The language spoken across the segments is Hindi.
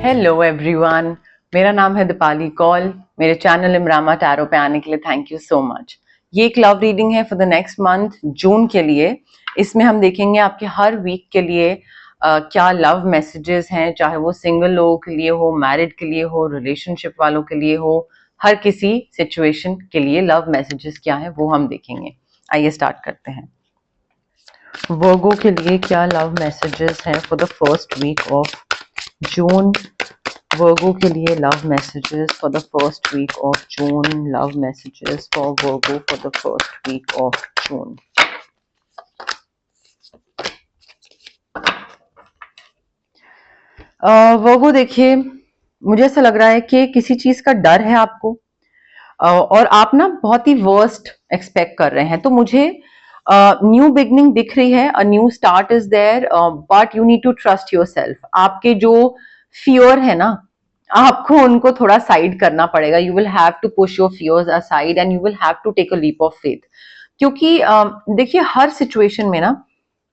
हेलो एवरीवन, मेरा नाम है दीपाली कौल। मेरे चैनल इमरामा टैरो पे आने के लिए थैंक यू सो मच। ये एक लव रीडिंग है फॉर द नेक्स्ट मंथ जून के लिए। इसमें हम देखेंगे आपके हर वीक के लिए क्या लव मैसेजेस हैं, चाहे वो सिंगल लोगों के लिए हो, मैरिड के लिए हो, रिलेशनशिप वालों के लिए हो, हर किसी सिचुएशन के लिए लव मैसेजेस क्या है वो हम देखेंगे। आइए स्टार्ट करते हैं। वर्गो के लिए क्या लव मैसेजेस हैं for the first week of June. Virgo के लिए love messages for the first week of June. Love messages for Virgo for the first week of June. Virgo देखिए, मुझे ऐसा लग रहा है कि किसी चीज का डर है आपको और आप ना बहुत ही वर्स्ट एक्सपेक्ट कर रहे हैं। तो मुझे न्यू बिगनिंग दिख रही है, a new start is there, but you need to trust yourself. आपके जो फियर है ना, आपको उनको थोड़ा साइड करना पड़ेगा। You will have to push your fears aside and you will have to take a leap of faith. क्योंकि देखिए, हर सिचुएशन में ना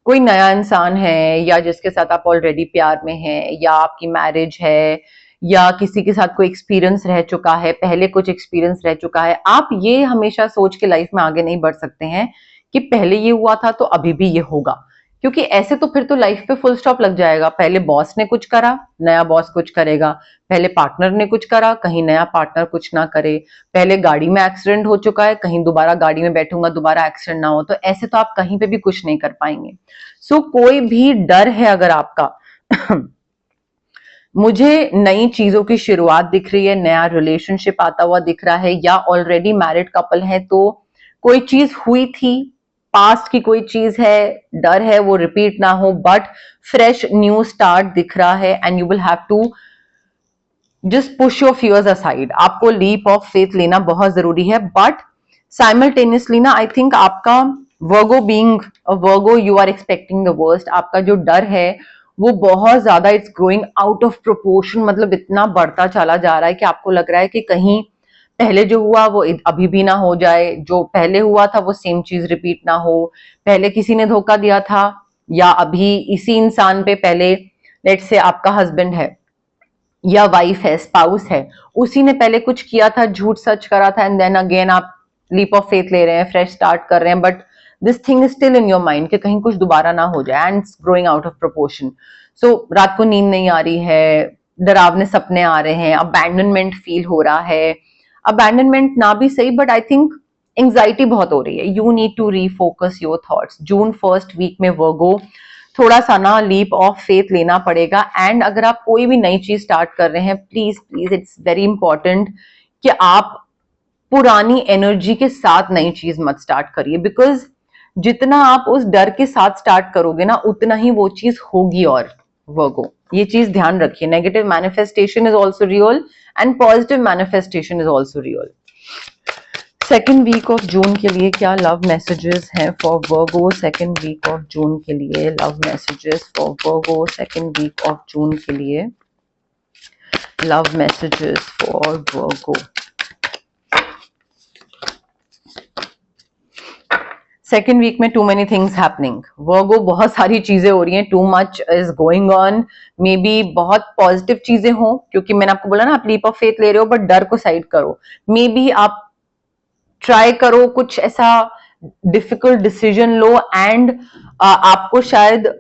कोई नया इंसान है, या जिसके साथ आप ऑलरेडी प्यार में हैं, या आपकी मैरिज है, या किसी के साथ कोई एक्सपीरियंस रह चुका है, पहले कुछ एक्सपीरियंस रह चुका है। आप ये हमेशा सोच के लाइफ में आगे नहीं बढ़ सकते हैं कि पहले ये हुआ था तो अभी भी ये होगा, क्योंकि ऐसे तो फिर तो लाइफ पे फुल स्टॉप लग जाएगा। पहले बॉस ने कुछ करा, नया बॉस कुछ करेगा। पहले पार्टनर ने कुछ करा, कहीं नया पार्टनर कुछ ना करे। पहले गाड़ी में एक्सीडेंट हो चुका है, कहीं दोबारा गाड़ी में बैठूंगा दोबारा एक्सीडेंट ना हो। तो ऐसे तो आप कहीं पे भी कुछ नहीं कर पाएंगे। सो कोई भी डर है अगर आपका मुझे नई चीजों की शुरुआत दिख रही है, नया रिलेशनशिप आता हुआ दिख रहा है, या ऑलरेडी मैरिड कपल है तो कोई चीज हुई थी, पास्ट की कोई चीज है, डर है वो रिपीट ना हो, बट फ्रेश न्यू स्टार्ट दिख रहा है and you will have to just push your fears aside. आपको लीप ऑफ फेथ लेना बहुत जरूरी है, बट साइमल्टेनियसली ना आई थिंक आपका Virgo being a Virgo, you are expecting the worst. आपका जो डर है वो बहुत ज्यादा it's growing out of proportion, मतलब इतना बढ़ता चला जा रहा है कि आपको लग रहा है कि कहीं पहले जो हुआ वो अभी भी ना हो जाए, जो पहले हुआ था वो सेम चीज रिपीट ना हो। पहले किसी ने धोखा दिया था, या अभी इसी इंसान पे पहले, लेट्स से आपका हस्बैंड है या वाइफ है, स्पाउस है, उसी ने पहले कुछ किया था, झूठ सच करा था, एंड देन अगेन आप लीप ऑफ फेथ ले रहे हैं, फ्रेश स्टार्ट कर रहे हैं, but this thing is still in your mind कि कहीं कुछ दोबारा ना हो जाए and growing out of proportion. So रात को नींद नहीं आ रही है, डरावने सपने आ रहे हैं, अबैंडनमेंट फील हो रहा है। अबैंडनमेंट ना भी सही, बट आई थिंक एंग्जाइटी बहुत हो रही है। You need to refocus your thoughts. June first week में वर्गो थोड़ा सा ना लीप ऑफ फेथ लेना पड़ेगा। एंड अगर आप कोई भी नई चीज स्टार्ट कर रहे हैं, please please it's very important कि आप पुरानी एनर्जी के साथ नई चीज मत स्टार्ट करिए, बिकॉज जितना आप उस डर के साथ स्टार्ट करोगे ना, उतना ही वो चीज होगी। और वर्गो ये चीज ध्यान रखिए, negative manifestation is also real and positive manifestation is also real. Second week of June के लिए क्या लव मैसेजेस हैं for Virgo. Second week of June के लिए love messages for Virgo. Second week of June के लिए love messages for Virgo. Second week में too many things happening Virgo, बहुत सारी चीजें हो रही हैं, too much is going on. Maybe बहुत पॉजिटिव चीजें हो, क्योंकि मैंने आपको बोला ना आप लीप ऑफ फेथ ले रहे हो, बट डर को साइड करो। मे बी आप ट्राई करो कुछ ऐसा डिफिकल्ट डिसीजन लो, एंड आपको शायद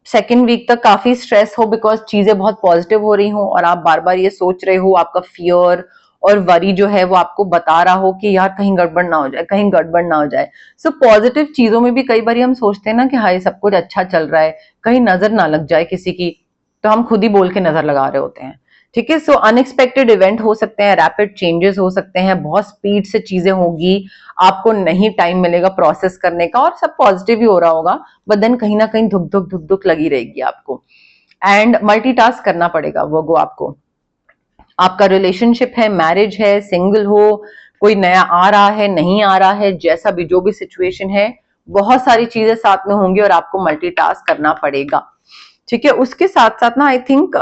सेकेंड वीक तक काफी स्ट्रेस हो, बिकॉज चीजें बहुत पॉजिटिव हो रही हो और आप बार बार ये सोच रहे हो, आपका फियर और वरी जो है वो आपको बता रहा हो कि यार कहीं गड़बड़ ना हो जाए, कहीं गड़बड़ ना हो जाए। सो पॉजिटिव चीजों में भी कई बार हम सोचते हैं ना कि हाय सब कुछ अच्छा चल रहा है, कहीं नजर ना लग जाए किसी की, तो हम खुद ही बोल के नजर लगा रहे होते हैं। ठीक है, सो अनएक्सपेक्टेड इवेंट हो सकते हैं, रैपिड चेंजेस हो सकते हैं, बहुत स्पीड से चीजें होगी, आपको नहीं टाइम मिलेगा प्रोसेस करने का, और सब पॉजिटिव ही हो रहा होगा, बट देन कहीं ना कहीं धुक धुक धुक धुक लगी रहेगी आपको। एंड मल्टीटास्क करना पड़ेगा वो आपको। आपका रिलेशनशिप है, मैरिज है, सिंगल हो, कोई नया आ रहा है, नहीं आ रहा है, जैसा भी जो भी सिचुएशन है, बहुत सारी चीजें साथ में होंगी और आपको मल्टीटास्क करना पड़ेगा। ठीक है, उसके साथ साथ ना आई थिंक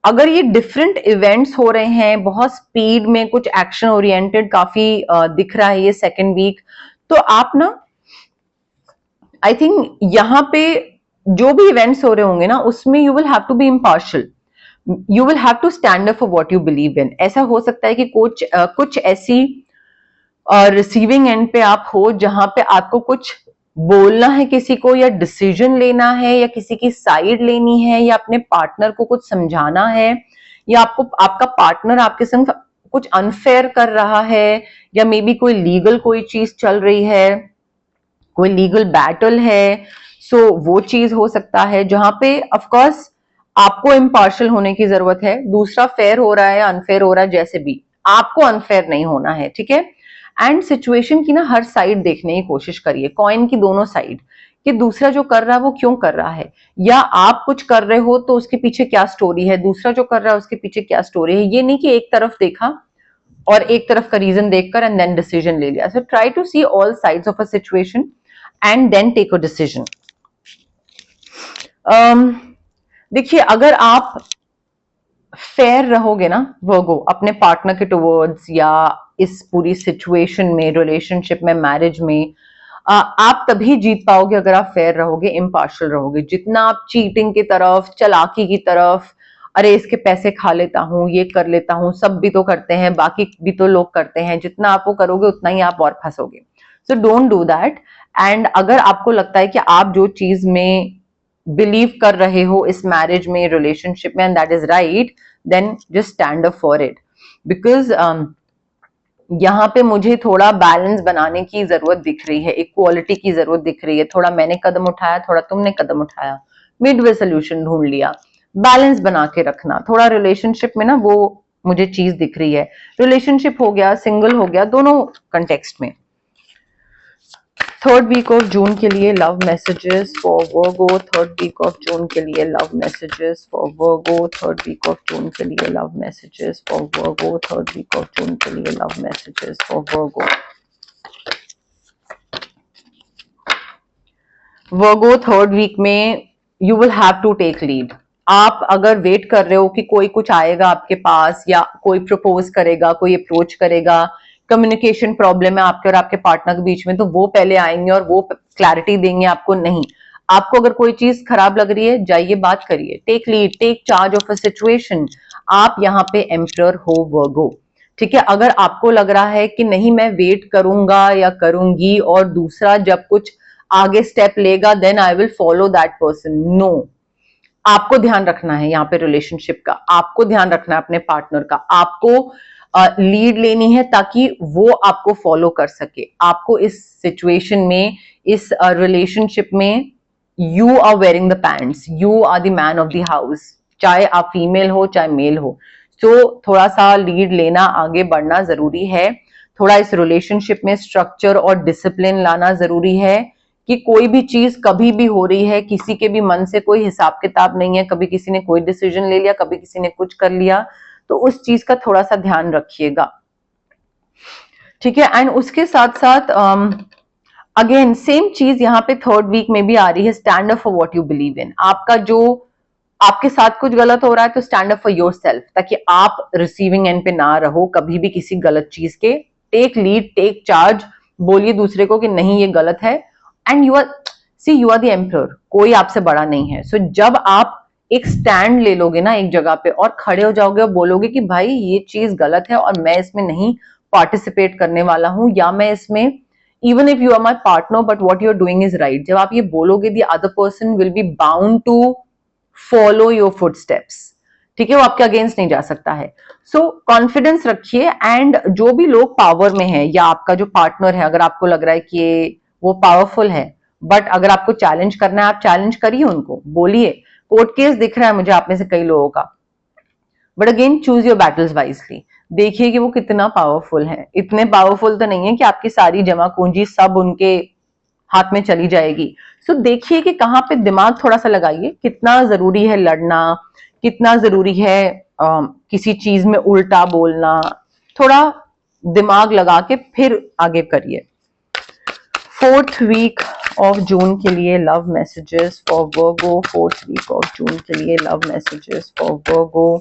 अगर ये डिफरेंट इवेंट्स हो रहे हैं, बहुत स्पीड में कुछ एक्शन ओरिएंटेड काफी दिख रहा है ये सेकेंड वीक, तो आप ना आई थिंक यहाँ पे जो भी इवेंट्स हो रहे होंगे ना, उसमें you will have to be impartial. You will have to stand up for what you believe in. ऐसा हो सकता है कि कुछ ऐसी रिसीविंग एंड पे आप हो जहां पे आपको कुछ बोलना है किसी को, या डिसीजन लेना है, या किसी की साइड लेनी है, या अपने पार्टनर को कुछ समझाना है, या आपको आपका पार्टनर आपके संग कुछ अनफेयर कर रहा है, या मे बी कोई लीगल कोई चीज चल रही है, कोई लीगल बैटल है। सो वो चीज हो सकता है जहां पे ऑफ कोर्स आपको इम्पार्शियल होने की जरूरत है। दूसरा फेयर हो रहा है, अनफेयर हो रहा है, जैसे भी आपको अनफेयर नहीं होना है, ठीक है। एंड सिचुएशन की ना हर साइड देखने की कोशिश करिए, कॉइन की दोनों साइड, कि दूसरा जो कर रहा है वो क्यों कर रहा है, या आप कुछ कर रहे हो तो उसके पीछे क्या स्टोरी है, दूसरा जो कर रहा है उसके पीछे क्या स्टोरी है। ये नहीं कि एक तरफ देखा और एक तरफ का रीजन देखकर एंड देन डिसीजन ले लिया। So try to see all sides of a situation and then take a decision. देखिए, अगर आप फेयर रहोगे ना वर्गो अपने पार्टनर के टुवर्ड्स, या इस पूरी सिचुएशन में, रिलेशनशिप में, मैरिज में, आप तभी जीत पाओगे अगर आप फेयर रहोगे, इम्पार्शियल रहोगे। जितना आप चीटिंग की तरफ, चालाकी की तरफ, अरे इसके पैसे खा लेता हूँ, ये कर लेता हूँ, सब भी तो करते हैं, बाकी भी तो लोग करते हैं, जितना आप वो करोगे उतना ही आप और फंसोगे। So don't do that. And अगर आपको लगता है कि आप जो चीज में बिलीव कर रहे हो इस मैरिज में, रिलेशनशिप में, and that is right, then just stand up for it. Because यहाँ पे मुझे थोड़ा बैलेंस बनाने की जरूरत दिख रही है, इक्वालिटी की जरूरत दिख रही है। थोड़ा मैंने कदम उठाया, थोड़ा तुमने कदम उठाया, मिडवे सोल्यूशन ढूंढ लिया। बैलेंस बना के रखना थोड़ा रिलेशनशिप में ना, वो मुझे चीज दिख रही है। रिलेशनशिप हो गया, सिंगल हो गया, दोनों कंटेक्स्ट में। थर्ड वीक ऑफ जून के लिए love messages for Virgo. Third week of June के लिए love messages for Virgo. Third week of June के लिए love messages for Virgo. Third week of June के लिए love messages for Virgo. Virgo, third week में you will have to take lead. आप अगर वेट कर रहे हो कि कोई कुछ आएगा आपके पास, या कोई प्रपोज करेगा, कोई अप्रोच करेगा, कम्युनिकेशन प्रॉब्लम है आपके और आपके पार्टनर के बीच में, तो वो पहले आएंगे और वो क्लैरिटी देंगे आपको। नहीं, आपको अगर कोई चीज खराब लग रही है, जाइए बात करिए, take lead, take charge of a situation. आप यहाँ पे एम्परर हो वर्गो, ठीक है। अगर आपको लग रहा है कि नहीं मैं वेट करूंगा या करूंगी और दूसरा जब कुछ आगे स्टेप लेगा then I will follow that person, no. आपको ध्यान रखना है यहाँ पे रिलेशनशिप का, आपको ध्यान रखना है अपने पार्टनर का, आपको लीड लेनी है ताकि वो आपको फॉलो कर सके। आपको इस सिचुएशन में, इस रिलेशनशिप में, you are wearing the pants, you are the man of the house, चाहे आप फीमेल हो चाहे मेल हो। तो थोड़ा सा लीड लेना, आगे बढ़ना जरूरी है। थोड़ा इस रिलेशनशिप में स्ट्रक्चर और डिसिप्लिन लाना जरूरी है, कि कोई भी चीज कभी भी हो रही है, किसी के भी मन से कोई हिसाब किताब नहीं है। कभी किसी ने कोई डिसीजन ले लिया, कभी किसी ने कुछ कर लिया, तो उस चीज का थोड़ा सा ध्यान रखिएगा, ठीक है। एंड उसके साथ साथ अगेन सेम चीज यहाँ पे थर्ड वीक में भी आ रही है, stand up for what you believe इन। आपका जो आपके साथ कुछ गलत हो रहा है तो stand up for your self, ताकि आप रिसीविंग एंड पे ना रहो कभी भी किसी गलत चीज के। टेक लीड, टेक चार्ज, बोलिए दूसरे को कि नहीं ये गलत है। And you are the emperor, कोई आपसे बड़ा नहीं है। सो जब आप एक स्टैंड ले लोगे ना एक जगह पे और खड़े हो जाओगे और बोलोगे कि भाई ये चीज गलत है और मैं इसमें नहीं पार्टिसिपेट करने वाला हूं, या मैं इसमें, even if you are my partner but what you are doing is right, जब आप ये बोलोगे the other person will be bound to follow your footsteps, ठीक है। वो आपके अगेंस्ट नहीं जा सकता है। सो कॉन्फिडेंस रखिए। एंड जो भी लोग पावर में है, या आपका जो पार्टनर है, अगर आपको लग रहा है कि वो पावरफुल है, बट अगर आपको चैलेंज करना है, आप चैलेंज करिए उनको, बोलिए। कोर्ट केस दिख रहा है मुझे आप में से कई लोगों का, but again choose your battles wisely. देखिए कि वो कितना पावरफुल है। इतने पावरफुल तो नहीं है कि आपकी सारी जमा पूंजी सब उनके हाथ में चली जाएगी। सो देखिए कि कहाँ पे दिमाग थोड़ा सा लगाइए, कितना जरूरी है लड़ना, कितना जरूरी है किसी चीज में उल्टा बोलना। थोड़ा दिमाग लगा के फिर आगे करिए। फोर्थ वीक ऑफ जून के लिए love messages for Virgo. Fourth week of June के लिए love messages for Virgo.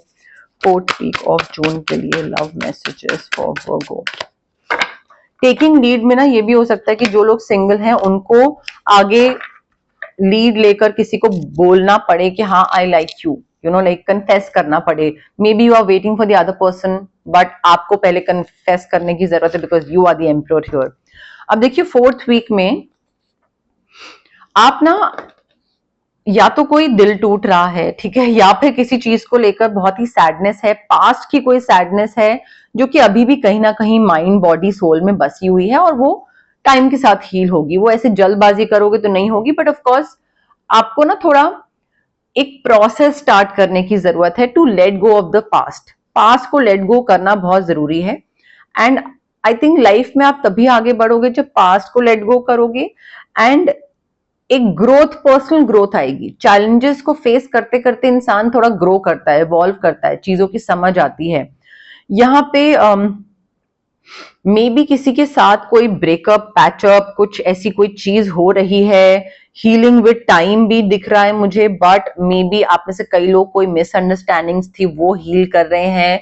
Fourth week of June के लिए love messages for Virgo. Taking lead में ना ये भी हो सकता है कि जो लोग सिंगल हैं उनको आगे लीड लेकर किसी को बोलना पड़े कि हाँ I like you, you know like confess करना पड़े. Maybe you are waiting for the other person, but आपको पहले कन्फेस करने की जरूरत है because you are the emperor here. अब देखिए 4th वीक में आप ना, या तो कोई दिल टूट रहा है, ठीक है, या फिर किसी चीज को लेकर बहुत ही सैडनेस है, पास्ट की कोई सैडनेस है जो कि अभी भी कहीं ना कहीं माइंड बॉडी सोल में बसी हुई है और वो टाइम के साथ हील होगी. वो ऐसे जल्दबाजी करोगे तो नहीं होगी, बट ऑफ कोर्स आपको ना थोड़ा एक प्रोसेस स्टार्ट करने की जरूरत है to let go of the past. Past को लेट गो करना बहुत जरूरी है. एंड आई थिंक लाइफ में आप तभी आगे बढ़ोगे जब पास्ट को लेट गो करोगे एंड एक ग्रोथ, पर्सनल ग्रोथ आएगी. चैलेंजेस को फेस करते करते इंसान थोड़ा ग्रो करता है, इवॉल्व करता है, चीजों की समझ आती है. यहाँ पे मे बी किसी के साथ कोई ब्रेकअप, पैचअप, कुछ ऐसी कोई चीज हो रही है. हीलिंग विद टाइम भी दिख रहा है मुझे, बट मे बी आप में से कई लोग कोई मिसअंडरस्टैंडिंग्स थी वो हील कर रहे हैं.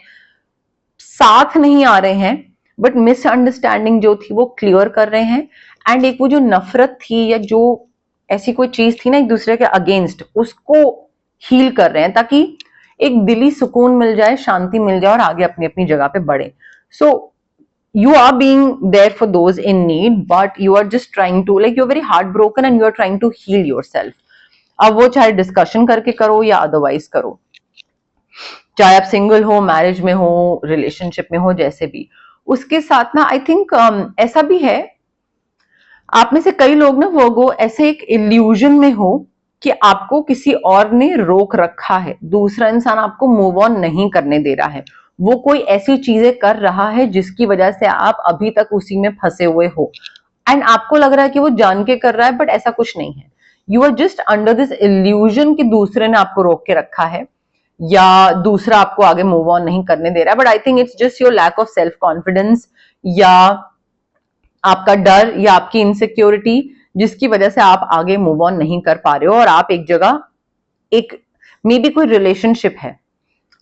साथ नहीं आ रहे हैं बट मिसअंडरस्टैंडिंग जो थी वो क्लियर कर रहे हैं. एंड एक वो जो नफरत थी या जो ऐसी कोई चीज थी ना एक दूसरे के अगेंस्ट, उसको हील कर रहे हैं ताकि एक दिली सुकून मिल जाए, शांति मिल जाए और आगे अपनी अपनी जगह पे बढ़े. सो you are being there for those in need, but you are just trying to, like, you're very heartbroken and you are trying to heal yourself. अब वो चाहे डिस्कशन करके करो या अदरवाइज करो, चाहे आप सिंगल हो, मैरिज में हो, रिलेशनशिप में हो, जैसे भी. उसके साथ ना आई थिंक ऐसा भी है, आप में से कई लोग ना वर्गो ऐसे एक इल्यूजन में हो कि आपको किसी और ने रोक रखा है, दूसरा इंसान आपको मूव ऑन नहीं करने दे रहा है. वो कोई ऐसी चीजें कर रहा है जिसकी वजह से आप अभी तक उसी में फंसे हुए हो. एंड आपको लग रहा है कि वो जान के कर रहा है, बट ऐसा कुछ नहीं है. You are just under this illusion कि दूसरे ने आपको रोक के रखा है या दूसरा आपको आगे मूव ऑन नहीं करने दे रहा है. But I think it's just your lack of self confidence या आपका डर या आपकी इनसिक्योरिटी, जिसकी वजह से आप आगे मूव ऑन नहीं कर पा रहे हो और आप एक जगह, एक मे बी कोई रिलेशनशिप है,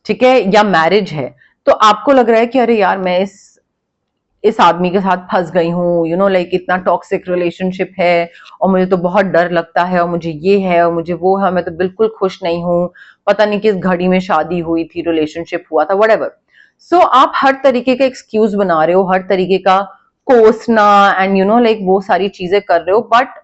ठीक है, या मैरिज है, तो आपको लग रहा है कि अरे यार मैं इस आदमी के साथ फंस गई हूँ, यू नो लाइक इतना टॉक्सिक रिलेशनशिप है और मुझे तो बहुत डर लगता है और मुझे ये है और मुझे वो है, मैं तो बिल्कुल खुश नहीं हूँ, पता नहीं किस घड़ी में शादी हुई थी, रिलेशनशिप हुआ था, व्हाटएवर. सो आप हर तरीके का एक्सक्यूज बना रहे हो, हर तरीके का कोसना एंड यू नो लाइक वो सारी चीजें कर रहे हो, बट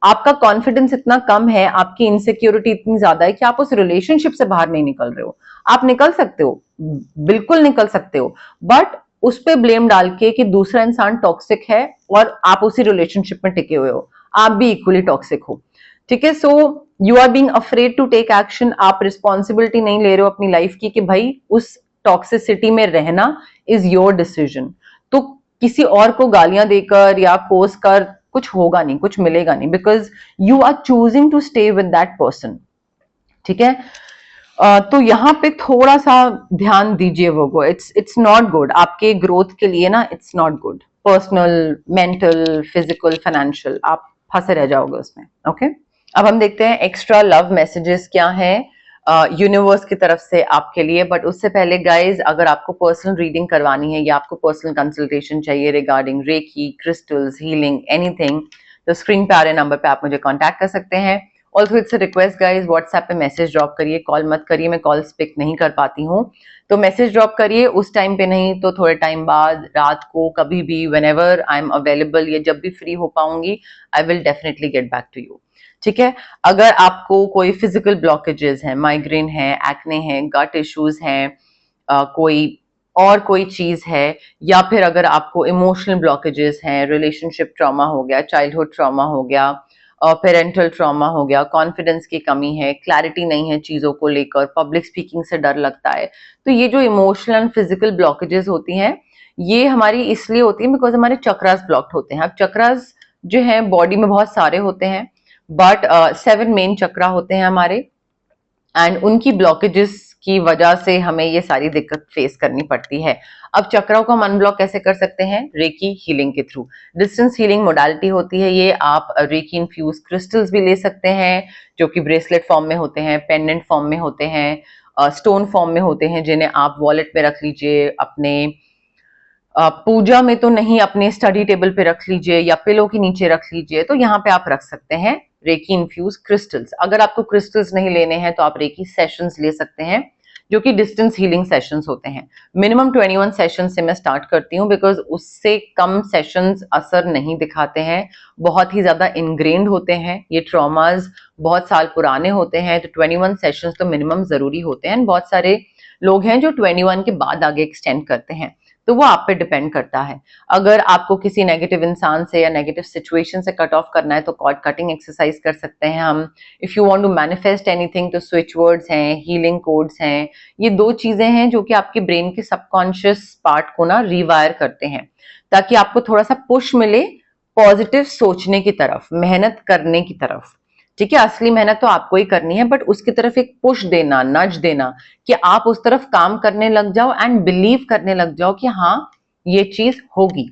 आपका कॉन्फिडेंस इतना कम है, आपकी इनसिक्योरिटी इतनी ज्यादा है कि आप उस रिलेशनशिप से बाहर नहीं निकल रहे हो. आप निकल सकते हो, बिल्कुल निकल सकते हो, बट उस पे ब्लेम डाल के कि दूसरा इंसान टॉक्सिक है और आप उसी रिलेशनशिप में टिके हुए हो, आप भी इक्वली टॉक्सिक हो, ठीक है. So you are being afraid to take action. आप रिस्पॉन्सिबिलिटी नहीं ले रहे हो अपनी लाइफ की कि भाई उस टॉक्सिसिटी में रहना इज योर डिसीजन. तो किसी और को गालियां देकर या कोस कर कुछ होगा नहीं, कुछ मिलेगा नहीं, because you are choosing to stay with that person, ठीक है. तो यहाँ पे थोड़ा सा ध्यान दीजिए वो, इट्स नॉट गुड आपके ग्रोथ के लिए ना, it's not good. Personal, mental, physical, financial, आप फंसे रह जाओगे उसमें. ओके, अब हम देखते हैं एक्स्ट्रा लव मैसेजेस क्या हैं यूनिवर्स की तरफ से आपके लिए. बट उससे पहले गाइज, अगर आपको पर्सनल रीडिंग करवानी है या आपको पर्सनल कंसल्टेशन चाहिए regarding reiki, crystals, healing, anything, तो स्क्रीन पे आ रहे नंबर पे आप मुझे कांटेक्ट कर सकते हैं. Also it's a request guys, WhatsApp पे मैसेज ड्रॉप करिए, कॉल मत करिए, मैं कॉल्स पिक नहीं कर पाती हूँ, तो मैसेज ड्रॉप करिए उस टाइम पे, नहीं तो थोड़े टाइम बाद, रात को, कभी भी, व्हेनेवर आई एम अवेलेबल, या जब भी फ्री हो पाऊंगी, I will definitely get back to you, ठीक है. अगर आपको कोई फिजिकल ब्लॉकेजेस हैं, माइग्रेन है, एक्ने है, गट इश्यूज हैं, कोई चीज है, या फिर अगर आपको इमोशनल ब्लॉकेजेस हैं, रिलेशनशिप ट्रॉमा हो गया, चाइल्डहुड ट्रॉमा हो गया, पेरेंटल ट्रॉमा हो गया, कॉन्फिडेंस की कमी है, क्लैरिटी नहीं है चीजों को लेकर, पब्लिक स्पीकिंग से डर लगता है, तो ये जो इमोशनल एंड फिजिकल ब्लॉकेजेस होती हैं, ये हमारी इसलिए होती है बिकॉज हमारे चक्रास ब्लॉक्ड होते हैं. अब चक्रास जो है बॉडी में बहुत सारे होते हैं, बट 7 मेन चक्रा होते हैं हमारे, एंड उनकी ब्लॉकेजेस की वजह से हमें ये सारी दिक्कत फेस करनी पड़ती है. अब चक्राओं को हम अनब्लॉक कैसे कर सकते हैं? रेकी हीलिंग के थ्रू. डिस्टेंस हीलिंग मोडालिटी होती है ये. आप रेकी इन्फ्यूज क्रिस्टल्स भी ले सकते हैं जो कि ब्रेसलेट फॉर्म में होते हैं, पेंडेंट फॉर्म में होते हैं, स्टोन फॉर्म में होते हैं, जिन्हें आप वॉलेट में रख लीजिए, अपने पूजा में तो नहीं, अपने स्टडी टेबल पे रख लीजिए या पिलो के नीचे रख लीजिए, तो यहाँ पे आप रख सकते हैं रेकी इन्फ्यूज क्रिस्टल्स। अगर आपको क्रिस्टल्स नहीं लेने हैं तो आप रेकी सेशंस ले सकते हैं, जो कि डिस्टेंस हीलिंग सेशंस होते हैं। मिनिमम 21 सेशन से मैं स्टार्ट करती हूँ, बिकॉज उससे कम सेशंस असर नहीं दिखाते हैं, बहुत ही ज्यादा इनग्रेन्ड होते हैं, ये ट्रॉमाज बहुत साल पुराने होते हैं, तो 21 सेशंस तो मिनिमम जरूरी होते हैं। बहुत सारे लोग हैं जो 21 के बाद आगे एक्सटेंड करते हैं, तो वो आप पे डिपेंड करता है। अगर आपको किसी नेगेटिव इंसान से या नेगेटिव सिचुएशन से कट ऑफ करना है तो कॉर्ड कटिंग एक्सरसाइज कर सकते हैं हम। If you want to manifest anything तो स्विच वर्ड्स हैं, हीलिंग कोड्स हैं। ये दो चीजें हैं जो कि आपके ब्रेन के सबकॉन्शियस पार्ट को ना रिवायर करते हैं, ताकि आपको थोड़ा सा पुश मिले पॉजिटिव सोचने की तरफ, मेहनत करने की तरफ। ठीक है, असली मेहनत तो आपको ही करनी है, बट उसकी तरफ एक पुश देना, नज देना कि आप उस तरफ काम करने लग जाओ एंड बिलीव करने लग जाओ कि हाँ ये चीज होगी।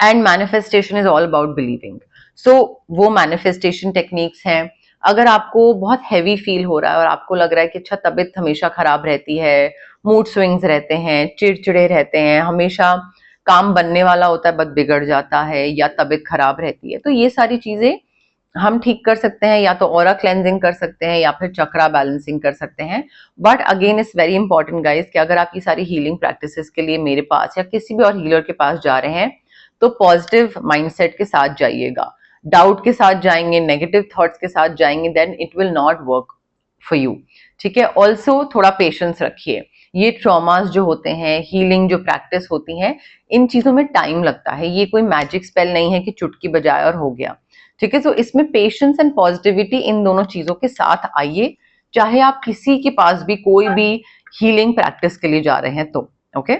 And manifestation is all about believing. So वो मैनिफेस्टेशन टेक्निक्स हैं। अगर आपको बहुत हैवी फील हो रहा है और आपको लग रहा है कि अच्छा तबीयत हमेशा खराब रहती है, मूड स्विंग्स रहते हैं, चिड़चिड़े रहते हैं, हमेशा काम बनने वाला होता है बट बिगड़ जाता है, या तबीयत खराब रहती है, तो ये सारी चीजें हम ठीक कर सकते हैं। या तो ऑरा क्लेंजिंग कर सकते हैं या फिर चक्रा बैलेंसिंग कर सकते हैं। But again it's very important guys कि अगर आप ये सारी हीलिंग प्रैक्टिसेस के लिए मेरे पास या किसी भी और हीलर के पास जा रहे हैं तो पॉजिटिव माइंडसेट के साथ जाइएगा। डाउट के साथ जाएंगे, नेगेटिव थॉट्स के साथ जाएंगे, then it will not work for you. ठीक है, ऑल्सो थोड़ा पेशेंस रखिए। ये ट्रॉमास जो होते हैं, हीलिंग जो प्रैक्टिस होती है, इन चीजों में टाइम लगता है। ये कोई मैजिक स्पेल नहीं है कि चुटकी बजाए और हो गया। ठीक है, तो इसमें पेशेंस एंड पॉजिटिविटी इन दोनों चीजों के साथ आइए, चाहे आप किसी के पास भी कोई भी हीलिंग प्रैक्टिस के लिए जा रहे हैं तो। ओके,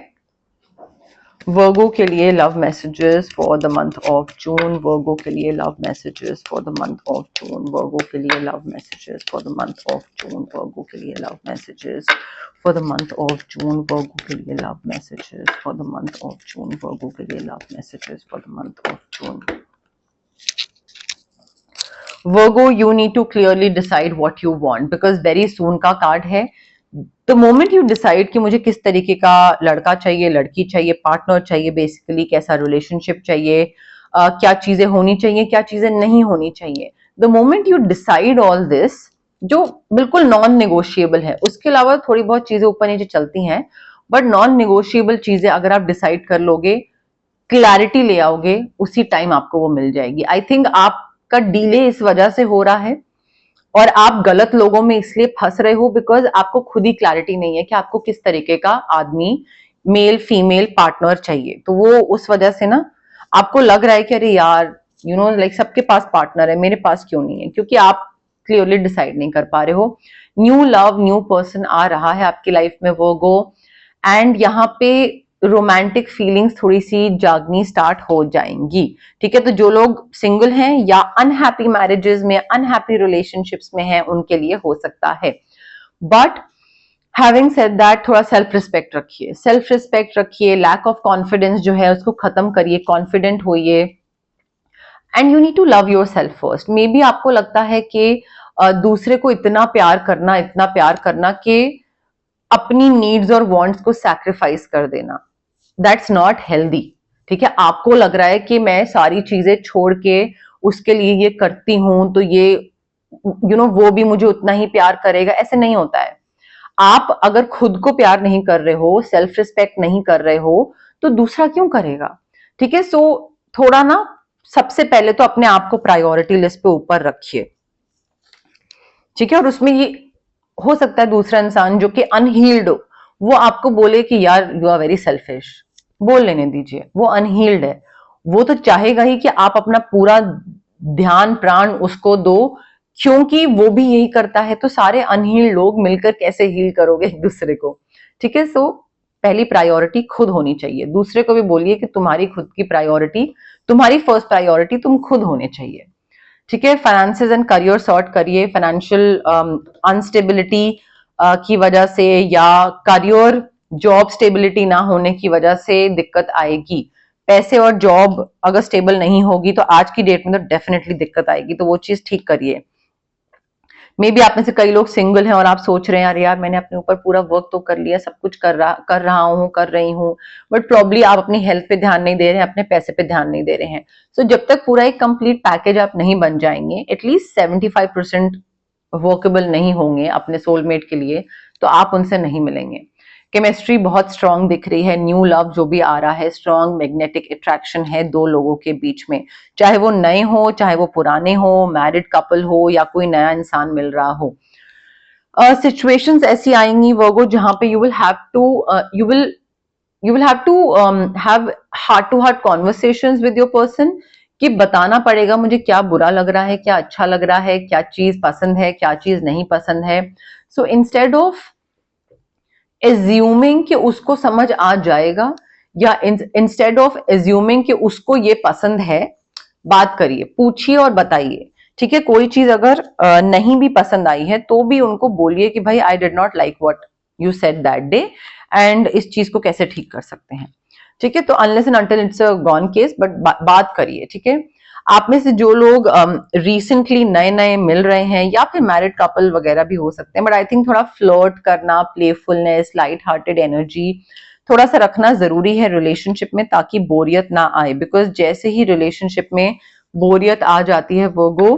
वर्गो के लिए love messages for the month of June. Virgo के लिए love messages for the month of June. Virgo के लिए love messages for the month of June. Virgo के लिए love messages for the month of June. Virgo के लिए love messages for the month of June. Virgo के लिए love messages for the month of June. Virgo, you need to clearly decide what you want because very soon का कार्ड है। The moment you decide कि मुझे किस तरीके का लड़का चाहिए, लड़की चाहिए, पार्टनर चाहिए, बेसिकली कैसा रिलेशनशिप चाहिए, क्या चीजें होनी चाहिए, क्या चीजें नहीं होनी चाहिए, the moment you decide all this, जो बिल्कुल नॉन नेगोशिएबल है, उसके अलावा थोड़ी बहुत चीजें ऊपर नीचे चलती हैं, बट नॉन नेगोशिएबल चीजें अगर आप डिसाइड कर लोगे, क्लैरिटी ले आओगे, उसी टाइम आपको वो मिल जाएगी। आई थिंक आपका डिले इस वजह से हो रहा है और आप गलत लोगों में इसलिए फंस रहे हो बिकॉज आपको खुद ही क्लैरिटी नहीं है कि आपको किस तरीके का आदमी, मेल फीमेल पार्टनर चाहिए। तो वो उस वजह से ना आपको लग रहा है कि अरे यार यू नो लाइक सबके पास पार्टनर है, मेरे पास क्यों नहीं है, क्योंकि आप क्लियरली डिसाइड नहीं कर पा रहे हो। न्यू लव, न्यू पर्सन आ रहा है आपकी लाइफ में वर्गो, एंड यहाँ पे रोमांटिक फीलिंग्स थोड़ी सी जागनी स्टार्ट हो जाएंगी। ठीक है, तो जो लोग सिंगल हैं या अनहैप्पी मैरिजेस में, अनहैप्पी रिलेशनशिप्स में हैं, उनके लिए हो सकता है। बट हैविंग सेड दैट, थोड़ा सेल्फ रिस्पेक्ट रखिए, सेल्फ रिस्पेक्ट रखिए। लैक ऑफ कॉन्फिडेंस जो है उसको खत्म करिए, कॉन्फिडेंट होइए, and you need to love yourself first. Maybe आपको लगता है कि दूसरे को इतना प्यार करना कि अपनी नीड्स और वांट्स को सैक्रिफाइस कर देना, दैट्स नॉट हेल्दी। ठीक है, आपको लग रहा है कि मैं सारी चीजें छोड़ के उसके लिए ये करती हूं तो ये वो भी मुझे उतना ही प्यार करेगा, ऐसे नहीं होता है। आप अगर खुद को प्यार नहीं कर रहे हो, सेल्फ रिस्पेक्ट नहीं कर रहे हो, तो दूसरा क्यों करेगा। ठीक है, सो थोड़ा ना सबसे पहले तो अपने आप को प्रायोरिटी लिस्ट पे ऊपर रखिए। ठीक है, और उसमें ये हो सकता है दूसरा इंसान जो कि अनहील्ड हो, वो आपको बोले कि यार यू आर वेरी सेल्फिश, बोल लेने दीजिए, वो अनहील्ड है, वो तो चाहेगा ही कि आप अपना पूरा ध्यान प्राण उसको दो, क्योंकि वो भी यही करता है। तो सारे अनहील्ड लोग मिलकर कैसे हील करोगे एक दूसरे को। ठीक है, सो पहली प्रायोरिटी खुद होनी चाहिए। दूसरे को भी बोलिए कि तुम्हारी खुद की प्रायोरिटी, तुम्हारी फर्स्ट प्रायोरिटी तुम खुद होने चाहिए। ठीक है, फाइनेंसेस एंड करियर सॉर्ट करिए। फाइनेंशियल अनस्टेबिलिटी की वजह से या करियर जॉब स्टेबिलिटी ना होने की वजह से दिक्कत आएगी। पैसे और जॉब अगर स्टेबल नहीं होगी तो आज की डेट में तो डेफिनेटली दिक्कत आएगी, तो वो चीज ठीक करिए। मे बी आप में से कई लोग सिंगल हैं और आप सोच रहे हैं यार यार मैंने अपने ऊपर पूरा वर्क तो कर लिया, सब कुछ कर रही हूँ, बट प्रॉब्ली आप अपनी हेल्थ पे ध्यान नहीं दे रहे हैं, अपने पैसे पे ध्यान नहीं दे रहे हैं। सो जब तक पूरा एक कंप्लीट पैकेज आप नहीं बन जाएंगे, एटलीस्ट 75% वर्केबल नहीं होंगे अपने सोलमेट के लिए, तो आप उनसे नहीं मिलेंगे। केमिस्ट्री बहुत स्ट्रांग दिख रही है, न्यू लव जो भी आ रहा है, स्ट्रांग मैग्नेटिक अट्रैक्शन है दो लोगों के बीच में, चाहे वो नए हो, चाहे वो पुराने हो, मैरिड कपल हो या कोई नया इंसान मिल रहा हो। सिचुएशंस ऐसी आएंगी वर्गो जहां पे you will have to have heart to heart conversations with your person, कि बताना पड़ेगा मुझे क्या बुरा लग रहा है, क्या अच्छा लग रहा है, क्या चीज पसंद है, क्या चीज नहीं पसंद है। सो इंस्टेड ऑफ एज्यूमिंग कि उसको समझ आ जाएगा, या इंस्टेड ऑफ एज्यूमिंग कि उसको ये पसंद है, बात करिए, पूछिए और बताइए। ठीक है, कोई चीज अगर नहीं भी पसंद आई है तो भी उनको बोलिए कि भाई I did not like what you said that day, and इस चीज को कैसे ठीक कर सकते हैं। ठीक है, तो unless and until it's a gone case, but बात करिए। ठीक है, आप में से जो लोग रिसेंटली नए नए मिल रहे हैं या फिर मैरिड कपल वगैरह भी हो सकते हैं, बट आई थिंक थोड़ा फ्लर्ट करना, प्लेफुलनेस, लाइट हार्टेड एनर्जी थोड़ा सा रखना जरूरी है रिलेशनशिप में, ताकि बोरियत ना आए। बिकॉज जैसे ही रिलेशनशिप में बोरियत आ जाती है वो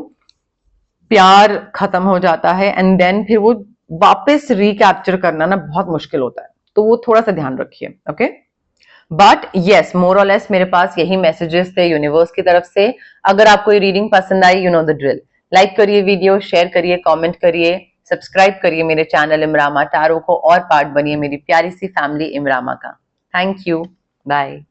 प्यार खत्म हो जाता है, एंड देन फिर वो वापस रिकैप्चर करना ना बहुत मुश्किल होता है। तो वो थोड़ा सा ध्यान रखिए। ओके, बट येस, मोर और लेस मेरे पास यही मैसेजेस थे यूनिवर्स की तरफ से। अगर आपको ये रीडिंग पसंद आई, you know the drill, like करिए वीडियो, शेयर करिए, कमेंट करिए, सब्सक्राइब करिए मेरे चैनल इमरामा टैरो को, और पार्ट बनिए मेरी प्यारी सी फैमिली इमरामा का। Thank you, bye.